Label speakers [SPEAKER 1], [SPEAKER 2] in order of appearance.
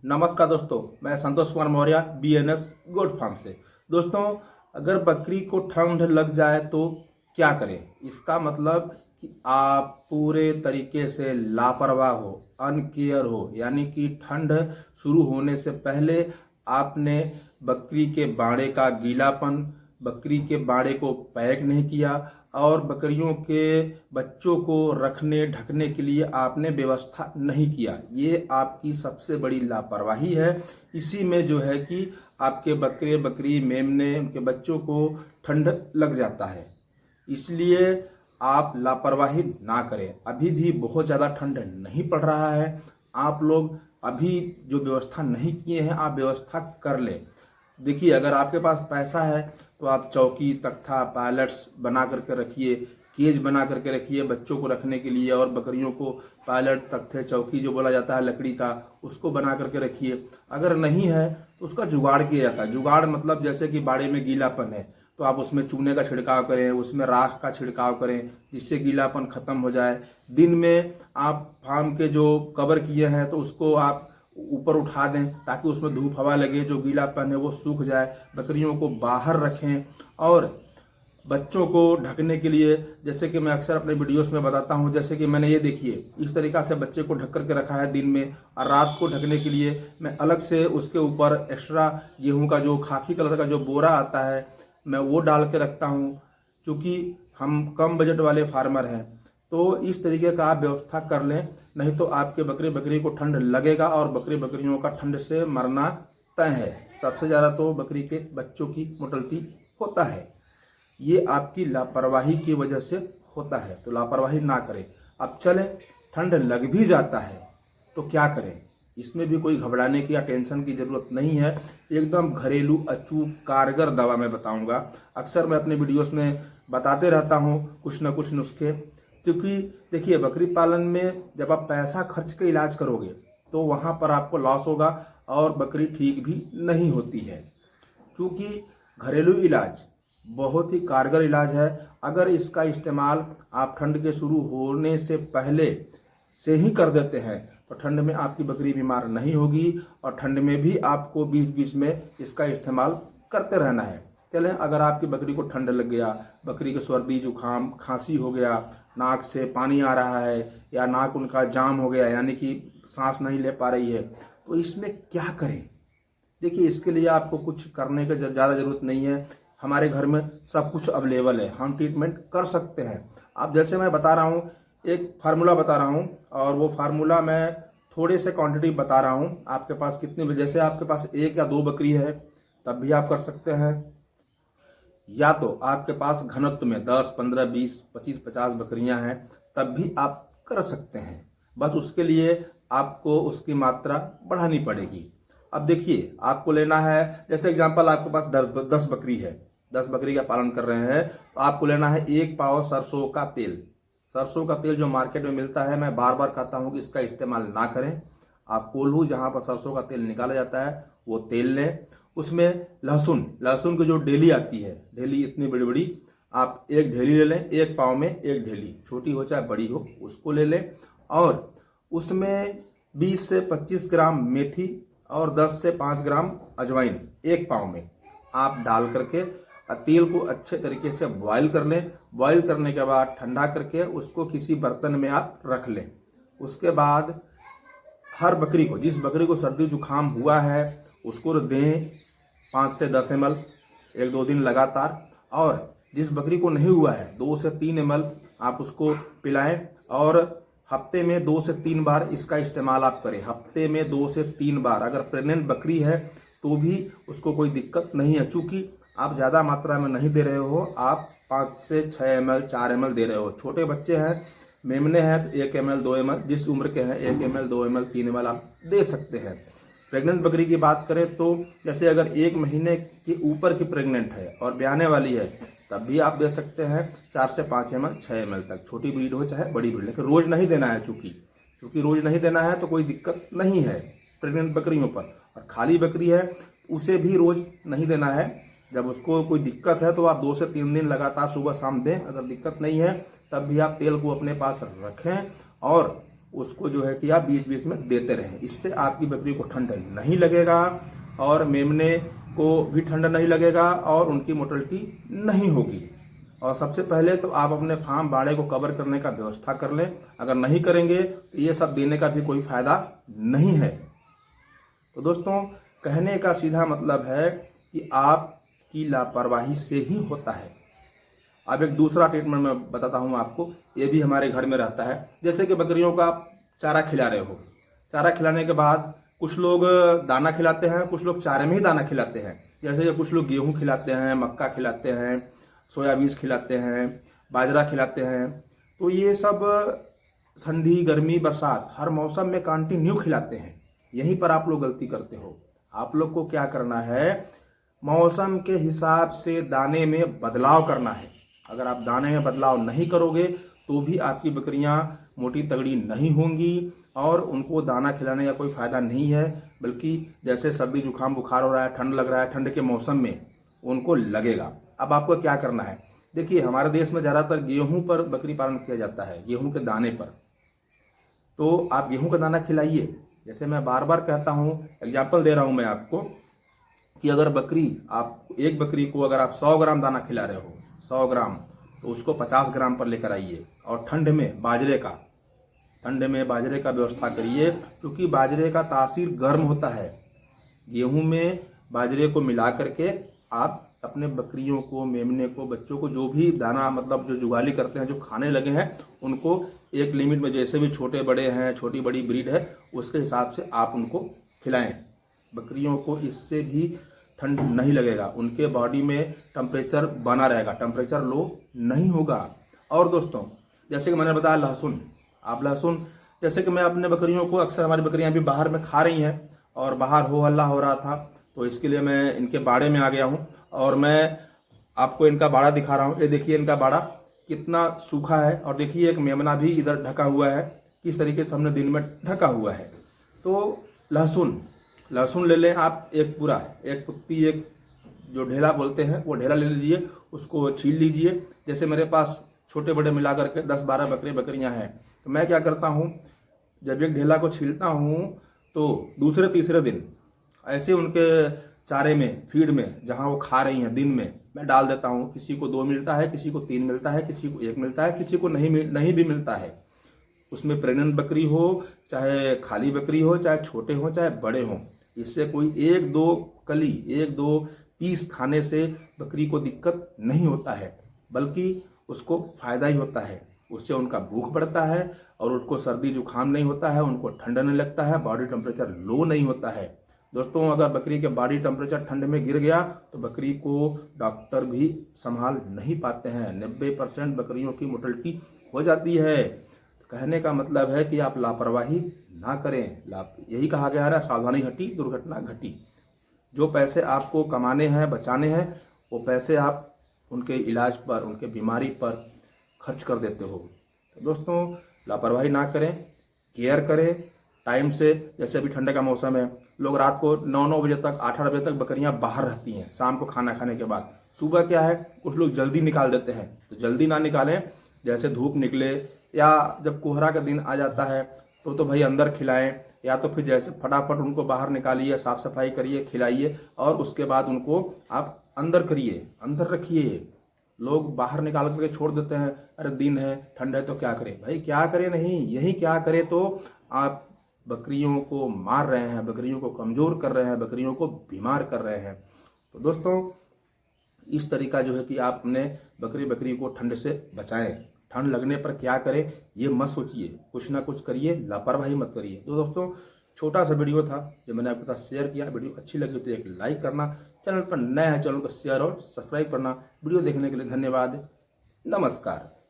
[SPEAKER 1] नमस्कार दोस्तों, मैं Santosh Kumar Maurya BNS goat farm से। दोस्तों, अगर बकरी को ठंड लग जाए तो क्या करें? इसका मतलब कि आप पूरे तरीके से लापरवाह हो, अनकेयर हो, यानी कि ठंड शुरू होने से पहले आपने बकरी के बाड़े का गीलापन, बकरी के बाड़े को पैक नहीं किया और बकरियों के बच्चों को रखने ढकने के लिए आपने व्यवस्था नहीं किया। ये आपकी सबसे बड़ी लापरवाही है। इसी में जो है कि आपके बकरे बकरी मेमने उनके बच्चों को ठंड लग जाता है। इसलिए आप लापरवाही ना करें। अभी भी बहुत ज़्यादा ठंड नहीं पड़ रहा है। आप लोग अभी जो व्यवस्था नहीं किए हैं, आप व्यवस्था कर लें। देखिए, अगर आपके पास पैसा है तो आप चौकी तख्ता पायलट्स बना करके रखिए, केज बना करके रखिए बच्चों को रखने के लिए, और बकरियों को पायलट तख्ते चौकी जो बोला जाता है लकड़ी का, उसको बना करके रखिए। अगर नहीं है तो उसका जुगाड़ किया जाता है। जुगाड़ मतलब जैसे कि बाड़े में गीलापन है तो आप उसमें चूने का छिड़काव करें, उसमें राख का छिड़काव करें जिससे गीलापन खत्म हो जाए। दिन में आप फार्म के जो कवर किए हैं तो उसको आप ऊपर उठा दें ताकि उसमें धूप हवा लगे, जो गीलापन है वो सूख जाए। बकरियों को बाहर रखें और बच्चों को ढकने के लिए, जैसे कि मैं अक्सर अपने वीडियोस में बताता हूं, जैसे कि मैंने ये देखिए इस तरीका से बच्चे को ढक करके रखा है दिन में, और रात को ढकने के लिए मैं अलग से उसके ऊपर एक्स्ट्रा गेहूं का जो खाकी कलर का जो बोरा आता है मैं वो डाल के रखता हूं। चूँकि हम कम बजट वाले फार्मर हैं तो इस तरीके का आप व्यवस्था कर लें, नहीं तो आपके बकरी बकरी को ठंड लगेगा और बकरी बकरियों का ठंड से मरना तय है। सबसे ज़्यादा तो बकरी के बच्चों की मोर्टलिटी होता है। ये आपकी लापरवाही की वजह से होता है, तो लापरवाही ना करें। अब चलें, ठंड लग भी जाता है तो क्या करें? इसमें भी कोई घबराने की या टेंशन की ज़रूरत नहीं है। एकदम घरेलू अचूक कारगर दवा मैं बताऊंगा। अक्सर मैं अपने वीडियोस में बताते रहता हूँ कुछ ना कुछ नुस्खे, क्योंकि देखिए बकरी पालन में जब आप पैसा खर्च के इलाज करोगे तो वहाँ पर आपको लॉस होगा और बकरी ठीक भी नहीं होती है। क्योंकि घरेलू इलाज बहुत ही कारगर इलाज है। अगर इसका इस्तेमाल आप ठंड के शुरू होने से पहले से ही कर देते हैं तो ठंड में आपकी बकरी बीमार नहीं होगी, और ठंड में भी आपको बीच बीच में इसका इस्तेमाल करते रहना है। चलें, अगर आपकी बकरी को ठंड लग गया, बकरी को सर्दी जुकाम खांसी हो गया, नाक से पानी आ रहा है या नाक उनका जाम हो गया यानी कि सांस नहीं ले पा रही है, तो इसमें क्या करें? देखिए, इसके लिए आपको कुछ करने की ज़्यादा ज़रूरत नहीं है। हमारे घर में सब कुछ अवेलेबल है, हम ट्रीटमेंट कर सकते हैं। अब जैसे मैं बता रहा हूँ, एक फार्मूला बता रहा हूँ, और वो फार्मूला मैं थोड़े से क्वांटिटी बता रहा हूँ। आपके पास कितनी, जैसे आपके पास 1 या 2 बकरी है तब भी आप कर सकते हैं, या तो आपके पास घनत्व में 10, 15, 20, 25, 50 बकरियां हैं तब भी आप कर सकते हैं। बस उसके लिए आपको उसकी मात्रा बढ़ानी पड़ेगी। अब देखिए, आपको लेना है, जैसे एग्जांपल आपके पास 10 बकरी है, 10 बकरी का पालन कर रहे हैं, तो आपको लेना है 1 पाव सरसों का तेल। सरसों का तेल जो मार्केट में मिलता है, मैं बार बार कहता हूँ कि इसका इस्तेमाल ना करें। आप कोल्हू जहाँ पर सरसों का तेल निकाला जाता है वो तेल लें। उसमें लहसुन लहसुन की जो ढेली आती है, ढेली इतनी बड़ी बड़ी, आप एक ढेली ले लें। 1 पाव में 1 ढेली, छोटी हो चाहे बड़ी हो, उसको ले लें। और उसमें 20 से 25 ग्राम मेथी और 10 से 5 ग्राम अजवाइन 1 पाव में आप डाल करके तेल को अच्छे तरीके से बॉयल कर लें। बॉयल करने के बाद ठंडा करके उसको किसी बर्तन में आप रख लें। उसके बाद हर बकरी को, जिस बकरी को सर्दी जुकाम हुआ है उसको दें 5 से 10 ml 1-2 दिन लगातार, और जिस बकरी को नहीं हुआ है 2 से 3 ml आप उसको पिलाएं। और हफ्ते में 2 से 3 बार इसका इस्तेमाल आप करें। हफ्ते में 2 से 3 बार। अगर प्रेग्नेंट बकरी है तो भी उसको कोई दिक्कत नहीं है, चूँकि आप ज़्यादा मात्रा में नहीं दे रहे हो, आप 5 से 6 ml 4 ml दे रहे हो। छोटे बच्चे हैं, मेमने हैं तो 1 ml 2 ml, जिस उम्र के हैं 1 ml 2 ml 3 ml आप दे सकते हैं। प्रेग्नेंट बकरी की बात करें तो जैसे अगर 1 महीने के ऊपर की प्रेग्नेंट है और ब्याने वाली है तब भी आप दे सकते हैं 4 से 5 ml 6 ml तक, छोटी ब्रीड हो चाहे बड़ी ब्रीड, लेकिन रोज़ नहीं देना है। चूँकि रोज़ नहीं देना है तो कोई दिक्कत नहीं है प्रेग्नेंट बकरियों पर। और खाली बकरी है उसे भी रोज़ नहीं देना है। जब उसको कोई दिक्कत है तो आप 2 से 3 दिन लगातार सुबह शाम दें। अगर दिक्कत नहीं है तब भी आप तेल को अपने पास रखें और उसको जो है कि आप बीच बीच में देते रहें। इससे आपकी बकरी को ठंड नहीं लगेगा और मेमने को भी ठंड नहीं लगेगा और उनकी मोर्टेलिटी नहीं होगी। और सबसे पहले तो आप अपने फार्म बाड़े को कवर करने का व्यवस्था कर लें। अगर नहीं करेंगे तो ये सब देने का भी कोई फायदा नहीं है। तो दोस्तों, कहने का सीधा मतलब है कि आपकी लापरवाही से ही होता है। अब एक दूसरा ट्रीटमेंट मैं बताता हूँ आपको, ये भी हमारे घर में रहता है। जैसे कि बकरियों का आप चारा खिला रहे हो, चारा खिलाने के बाद कुछ लोग दाना खिलाते हैं, कुछ लोग चारे में ही दाना खिलाते हैं। जैसे कि कुछ लोग गेहूँ खिलाते हैं, मक्का खिलाते हैं, सोयाबीन खिलाते हैं, बाजरा खिलाते हैं। तो ये सब ठंडी, गर्मी, बरसात हर मौसम में कंटिन्यू खिलाते हैं। यहीं पर आप लोग गलती करते हो। आप लोग को क्या करना है, मौसम के हिसाब से दाने में बदलाव करना है। अगर आप दाने में बदलाव नहीं करोगे तो भी आपकी बकरियां मोटी तगड़ी नहीं होंगी और उनको दाना खिलाने का कोई फ़ायदा नहीं है। बल्कि जैसे सर्दी जुकाम बुखार हो रहा है, ठंड लग रहा है, ठंड के मौसम में उनको लगेगा। अब आपको क्या करना है, देखिए हमारे देश में ज़्यादातर गेहूं पर बकरी पालन किया जाता है, गेहूं के दाने पर। तो आप गेहूं का दाना खिलाइए। जैसे मैं बार बार कहता हूं, एग्जाम्पल दे रहा हूं मैं आपको कि अगर एक बकरी को अगर आप 100 ग्राम दाना खिला रहे हो, 100 ग्राम, तो उसको 50 ग्राम पर लेकर आइए। और ठंड में बाजरे का व्यवस्था करिए, क्योंकि बाजरे का तासीर गर्म होता है। गेहूं में बाजरे को मिला करके आप अपने बकरियों को, मेमने को, बच्चों को जो भी दाना मतलब जो जुगाली करते हैं, जो खाने लगे हैं, उनको एक लिमिट में, जैसे भी छोटे बड़े हैं, छोटी बड़ी ब्रीड है, उसके हिसाब से आप उनको खिलाएं। बकरियों को इससे भी ठंड नहीं लगेगा, उनके बॉडी में टेम्परेचर बना रहेगा, टेम्परेचर लो नहीं होगा। और दोस्तों, जैसे कि मैंने बताया लहसुन, आप लहसुन, जैसे कि मैं अपने बकरियों को, अक्सर हमारी बकरियां भी बाहर में खा रही हैं और बाहर हो हल्ला हो रहा था, तो इसके लिए मैं इनके बाड़े में आ गया हूं और मैं आपको इनका बाड़ा दिखा रहा हूं। ये देखिए इनका बाड़ा कितना सूखा है और देखिए एक मेमना भी इधर ढका हुआ है, किस तरीके से हमने दिन में ढका हुआ है। तो लहसुन ले लें आप, एक पूरा, एक पुत्ती, एक जो ढेला बोलते हैं वो ढेला ले लीजिए, उसको छील लीजिए। जैसे मेरे पास छोटे बड़े मिला करके 10-12 बकरियां हैं, तो मैं क्या करता हूं, जब एक ढेला को छीलता हूं तो दूसरे तीसरे दिन ऐसे उनके चारे में, फीड में, जहां वो खा रही हैं, दिन में मैं डाल देता हूं। किसी को 2 मिलता है, किसी को 3 मिलता है, किसी को 1 मिलता है, किसी को नहीं भी मिलता है। उसमें प्रेग्नेंट बकरी हो, चाहे खाली बकरी हो, चाहे छोटे हो, चाहे बड़े हों, इससे कोई 1-2 पीस खाने से बकरी को दिक्कत नहीं होता है, बल्कि उसको फायदा ही होता है। उससे उनका भूख बढ़ता है और उसको सर्दी जुकाम नहीं होता है, उनको ठंडा नहीं लगता है, बॉडी टेम्परेचर लो नहीं होता है। दोस्तों, अगर बकरी के बॉडी टेम्परेचर ठंड में गिर गया तो बकरी को डॉक्टर भी संभाल नहीं पाते हैं। 90% बकरियों की मोर्टेलिटी हो जाती है। कहने का मतलब है कि आप लापरवाही ना करें। यही कहा गया है ना, सावधानी हटी दुर्घटना घटी। जो पैसे आपको कमाने हैं, बचाने हैं, वो पैसे आप उनके इलाज पर, उनके बीमारी पर खर्च कर देते हो। तो दोस्तों, लापरवाही ना करें, केयर करें टाइम से। जैसे अभी ठंड का मौसम है, लोग रात को 9 बजे तक, 8 बजे तक बकरियां बाहर रहती हैं, शाम को खाना खाने के बाद। सुबह क्या है, कुछ लोग जल्दी निकाल देते हैं, तो जल्दी ना निकालें। जैसे धूप निकले या जब कोहरा का दिन आ जाता है तो भाई अंदर खिलाएं, या तो फिर जैसे फटाफट उनको बाहर निकालिए, साफ सफाई करिए, खिलाइए और उसके बाद उनको आप अंदर करिए, अंदर रखिए। लोग बाहर निकाल करके छोड़ देते हैं, अरे दिन है, ठंड है तो क्या करें। भाई क्या करें नहीं, यही क्या करें तो आप बकरियों को मार रहे हैं, बकरियों को कमज़ोर कर रहे हैं, बकरियों को बीमार कर रहे हैं। तो दोस्तों, इस तरीका जो है कि आप अपने बकरी को ठंड से बचाएं। ठंड लगने पर क्या करें ये मत सोचिए, कुछ ना कुछ करिए, लापरवाही मत करिए। तो दोस्तों, छोटा सा वीडियो था जो मैंने आपके साथ शेयर किया। वीडियो अच्छी लगी तो एक लाइक करना, चैनल पर नया है चैनल को शेयर और सब्सक्राइब करना। वीडियो देखने के लिए धन्यवाद। नमस्कार।